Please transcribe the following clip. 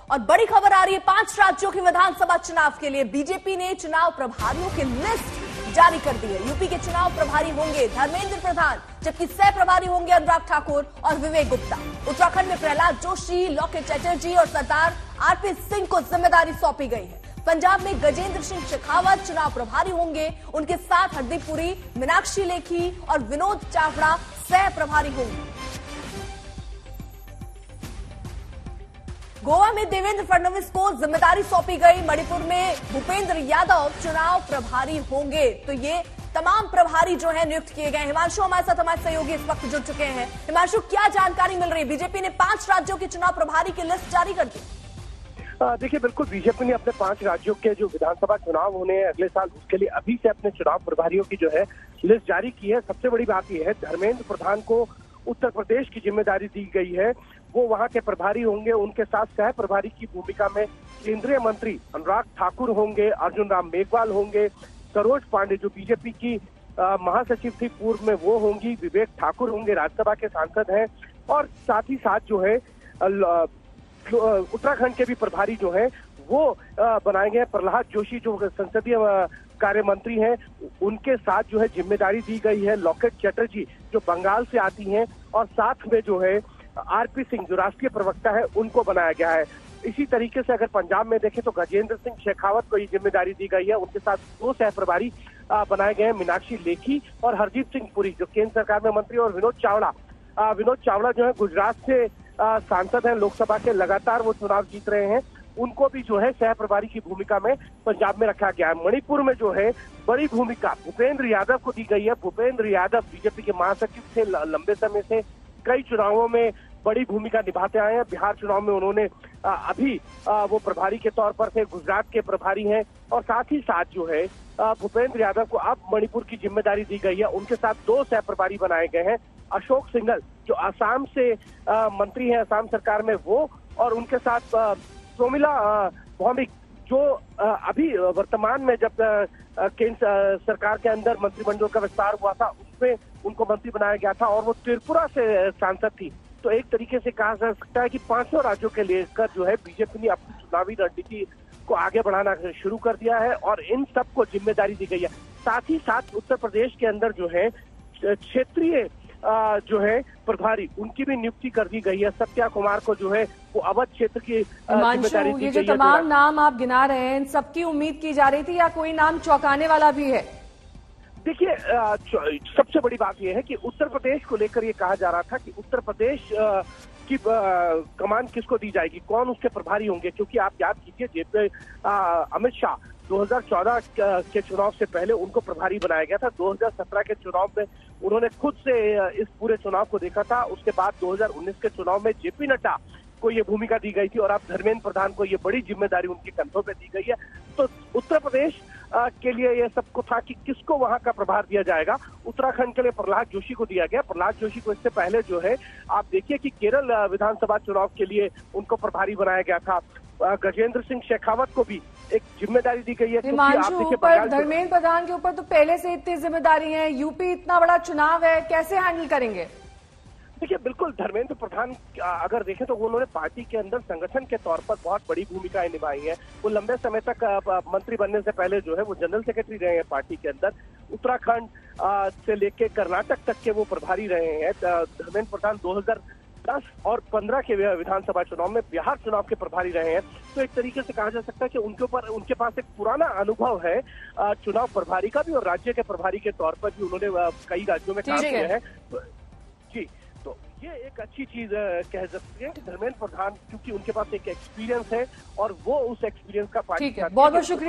और बड़ी खबर आ रही है 5 राज्यों के विधानसभा चुनाव के लिए बीजेपी ने चुनाव प्रभारियों की लिस्ट जारी कर दी है। यूपी के चुनाव प्रभारी होंगे धर्मेंद्र प्रधान, जबकि सह प्रभारी होंगे अनुराग ठाकुर और विवेक गुप्ता। उत्तराखंड में प्रहलाद जोशी, लॉकेट चटर्जी और सरदार आरपी सिंह को जिम्मेदारी सौंपी गई है। पंजाब में गजेंद्र सिंह शेखावत चुनाव प्रभारी होंगे, उनके साथ हरदीप पुरी, मीनाक्षी लेखी और विनोद चावड़ा सह प्रभारी होंगे। गोवा में देवेंद्र फडणवीस को जिम्मेदारी सौंपी गई। मणिपुर में भूपेंद्र यादव चुनाव प्रभारी होंगे। तो ये तमाम प्रभारी जो है नियुक्त किए गए। हिमांशु हमारे साथ हमारे सहयोगी इस वक्त जुड़ चुके हैं। हिमांशु, क्या जानकारी मिल रही है? बीजेपी ने 5 राज्यों के चुनाव प्रभारी की लिस्ट जारी कर दी। देखिए, बिल्कुल बीजेपी ने अपने 5 राज्यों के जो विधानसभा चुनाव होने हैं अगले साल, उसके लिए अभी से अपने चुनाव प्रभारियों की जो है लिस्ट जारी की है। सबसे बड़ी बात यह है, धर्मेंद्र प्रधान को उत्तर प्रदेश की जिम्मेदारी दी गई है। वो वहां के प्रभारी होंगे। उनके साथ सह प्रभारी की भूमिका में केंद्रीय मंत्री अनुराग ठाकुर होंगे, अर्जुन राम मेघवाल होंगे, सरोज पांडे जो बीजेपी की महासचिव थी पूर्व में वो होंगी, विवेक ठाकुर होंगे, राज्यसभा के सांसद हैं, और साथ ही साथ जो है उत्तराखंड के भी प्रभारी जो है वो बनाए गए। प्रहलाद जोशी जो संसदीय कार्य मंत्री हैं, उनके साथ जो है जिम्मेदारी दी गई है। लॉकेट चटर्जी जो बंगाल से आती हैं, और साथ में जो है आरपी सिंह जो राष्ट्रीय प्रवक्ता है, उनको बनाया गया है। इसी तरीके से अगर पंजाब में देखें तो गजेंद्र सिंह शेखावत को ये जिम्मेदारी दी गई है। उनके साथ 2 सह प्रभारी बनाए गए हैं, मीनाक्षी लेखी और हरदीप सिंह पुरी जो केंद्र सरकार में मंत्री, और विनोद चावड़ा जो है गुजरात से सांसद हैं लोकसभा के, लगातार वो चुनाव जीत रहे हैं। उनको भी जो है सह प्रभारी की भूमिका में पंजाब में रखा गया है। मणिपुर में जो है बड़ी भूमिका भूपेंद्र यादव को दी गई है। भूपेंद्र यादव बीजेपी के महासचिव थे, लंबे समय से कई चुनावों में बड़ी भूमिका निभाते आए हैं। बिहार चुनाव में उन्होंने अभी वो प्रभारी के तौर पर थे, गुजरात के प्रभारी हैं, और साथ ही साथ जो है भूपेंद्र यादव को अब मणिपुर की जिम्मेदारी दी गई है। उनके साथ 2 सह प्रभारी बनाए गए हैं, अशोक सिंघल जो असम से मंत्री हैं असम सरकार में वो, और उनके साथ प्रोमिला भौमिक जो अभी वर्तमान में जब केंद्र सरकार के अंदर मंत्रिमंडल का विस्तार हुआ था उसमें उनको मंत्री बनाया गया था, और वो त्रिपुरा से सांसद थी। तो एक तरीके से कहा जा सकता है कि 500 राज्यों के लेकर जो है बीजेपी ने अपनी चुनावी रणनीति को आगे बढ़ाना शुरू कर दिया है, और इन सबको जिम्मेदारी दी गई है। साथ ही साथ उत्तर प्रदेश के अंदर जो है क्षेत्रीय जो है प्रभारी, उनकी भी नियुक्ति कर दी गई है। सत्या कुमार को जो है वो अवध क्षेत्र की जिम्मेदारी दी गई है। ये जो तमाम नाम आप गिना रहे हैं, इन सबकी उम्मीद की जा रही थी या कोई नाम चौंकाने वाला भी है? देखिए, सबसे बड़ी बात यह है कि उत्तर प्रदेश को लेकर ये कहा जा रहा था कि उत्तर प्रदेश की कमान किसको दी जाएगी, कौन उसके प्रभारी होंगे, क्योंकि आप याद कीजिए अमित शाह 2014 के चुनाव से पहले उनको प्रभारी बनाया गया था। 2017 के चुनाव में उन्होंने खुद से इस पूरे चुनाव को देखा था। उसके बाद 2019 के चुनाव में जेपी नड्डा को ये भूमिका दी गई थी, और अब धर्मेंद्र प्रधान को ये बड़ी जिम्मेदारी उनके कंधों पे दी गई है। तो उत्तर प्रदेश के लिए ये सबको था कि किसको वहां का प्रभार दिया जाएगा। उत्तराखंड के लिए प्रहलाद जोशी को दिया गया। प्रहलाद जोशी को इससे पहले जो है आप देखिए कि केरल विधानसभा चुनाव के लिए उनको प्रभारी बनाया गया था। गजेंद्र सिंह शेखावत को भी एक जिम्मेदारी दी गई है। धर्मेंद्र प्रधान के ऊपर तो पहले से इतनी जिम्मेदारी है, यूपी इतना बड़ा चुनाव है, कैसे हैंडल करेंगे? देखिए, बिल्कुल धर्मेंद्र प्रधान अगर देखें तो उन्होंने पार्टी के अंदर संगठन के तौर पर बहुत बड़ी भूमिकाएं निभाई हैं। वो लंबे समय तक मंत्री बनने से पहले जो है वो जनरल सेक्रेटरी रहे हैं पार्टी के अंदर। उत्तराखंड से लेके कर्नाटक तक के वो प्रभारी रहे हैं। धर्मेंद्र प्रधान 2010 और 15 के विधानसभा चुनाव में बिहार चुनाव के प्रभारी रहे हैं। तो एक तरीके से कहा जा सकता है कि उनके पास एक पुराना अनुभव है चुनाव प्रभारी का भी, और राज्य के प्रभारी के तौर पर भी उन्होंने कई राज्यों में काम किया है। जी, तो ये एक अच्छी चीज कह सकते हैं कि धर्मेंद्र प्रधान, क्योंकि उनके पास एक एक्सपीरियंस है और वो उस एक्सपीरियंस का पार्टी। बहुत बहुत शुक्रिया।